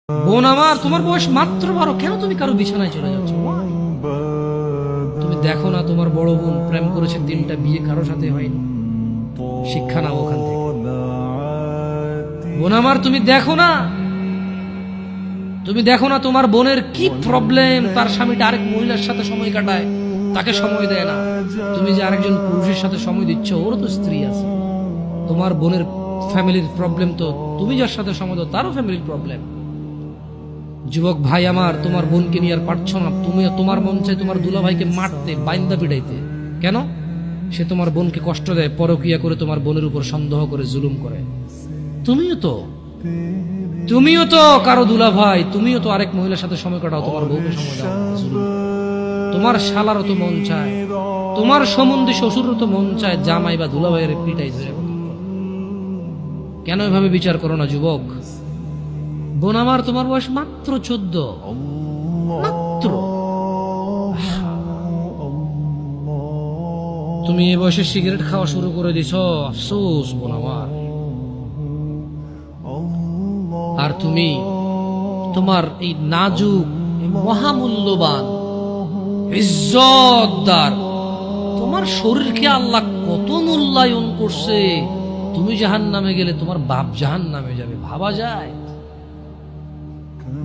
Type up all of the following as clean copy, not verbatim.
বোন আমার, তোমার বয়স মাত্র 12, কেন তুমি কারো বিছানায় চলে যাচ্ছ? Why? তুমি দেখো না তোমার বড় বোন প্রেম করেছে, 3টা বিয়ে কারো সাথে হয়নি। শিক্ষা নাও ওখান থেকে। বোন আমার, তুমি দেখো না তোমার বোনের কি প্রবলেম, তার স্বামীটা আরেক মহিলার সাথে সময় কাটায়, তাকে সময় দেয় না। তুমি যে আরেকজন পুরুষের সাথে সময় দিচ্ছ, ওরও তো স্ত্রী আছে। তোমার বোনের ফ্যামিলির প্রবলেম তো তুমি যার সাথে সময় দাও তারও ফ্যামিলির প্রবলেম। যুবক ভাই আমার, তোমার বোনকে নিয়ে আর পারছো না, তোমার মন চাই তোমার দুলাভাইকে মারতে, বাইন্দা পিটাইতে। কেন? সে তোমার বোনকে কষ্ট দেয়, পরকিয়া করে তোমার বোনের উপর সন্দেহ করে, জুলুম করে। তুমিও তো কারো দুলাভাই, তুমিও তো আরেক মহিলার সাথে সময় কাটাও, তোমার বউকে সময় দাও, জুলুম। তোমার শালারও তো মন চায়, তোমার সম্বন্ধে শ্বশুরও তো মন চায় জামাই বা দুলাভাইয়ের পিটাই ধরে। কেন এভাবে বিচার করো না যুবক? বোন আমার, তোমার বয়স মাত্র 14, মাত্র। তুমি এ বয়সে সিগারেট খাওয়া শুরু করে দিছ, আফসোস বোন আমার। আর তুমি তোমার এই নাজুক, মহামূল্যবান, ইজ্জতদার তোমার শরীরকে আল্লাহ কত মূল্যায়ন করছে। তুমি জাহান্নামে গেলে তোমার বাপ জাহান্নামে যাবে, ভাবা যায়?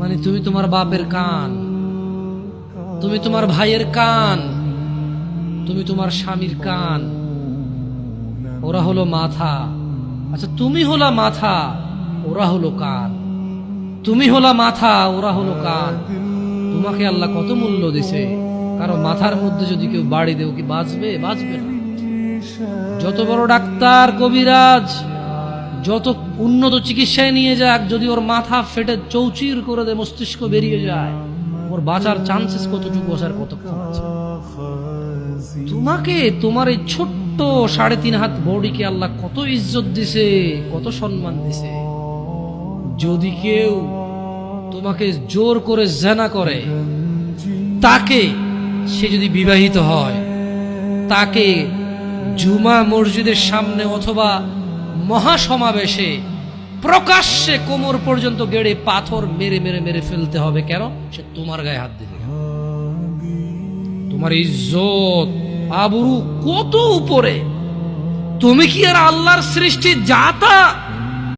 মানে তুমি তোমার বাপের কান, তুমি তোমার ভাইয়ের কান, তুমি তোমার স্বামীর কান, ওরা হলো মাথা। আচ্ছা, তুমি হলা মাথা, ওরা হলো কান। তুমি হলা মাথা, ওরা হলো কান। তোমাকে আল্লাহ কত মূল্য দিছে। কারণ মাথার মধ্যে যদি কেউ বাড়ি দেও, কি বাঁচবে? বাঁচবে না। যত বড় ডাক্তার, কবিরাজ, যত উন্নত চিকিৎসায় নিয়ে যাক, যদি ওর মাথা ফেটে চৌচির করে দেয়, মস্তিষ্ক বেরিয়ে যায়, ওর বাঁচার চান্সেস কতটুকু আছে, কতক্ষণ আছে? তোমাকে, তোমার এই ছোট্ট 3.5 হাত বডিকে আল্লাহ কত ইজ্জত দিছে, কত সম্মান দিছে। যদি কেউ তোমাকে জোর করে জেনা করে, তাকে, সে যদি বিবাহিত হয়, তাকে জুমা মসজিদের সামনে অথবা মহাসমাবেশে প্রকাশ্যে কোমর পর্যন্ত গেড়ে পাথর মেরে মেরে মেরে ফেলতে হবে। কেন? সে তোমার গায়ে হাত দিবে। তোমার ইজ্জত আবরু কত উপরে। তুমি কি আর আল্লাহর সৃষ্টি জাতা?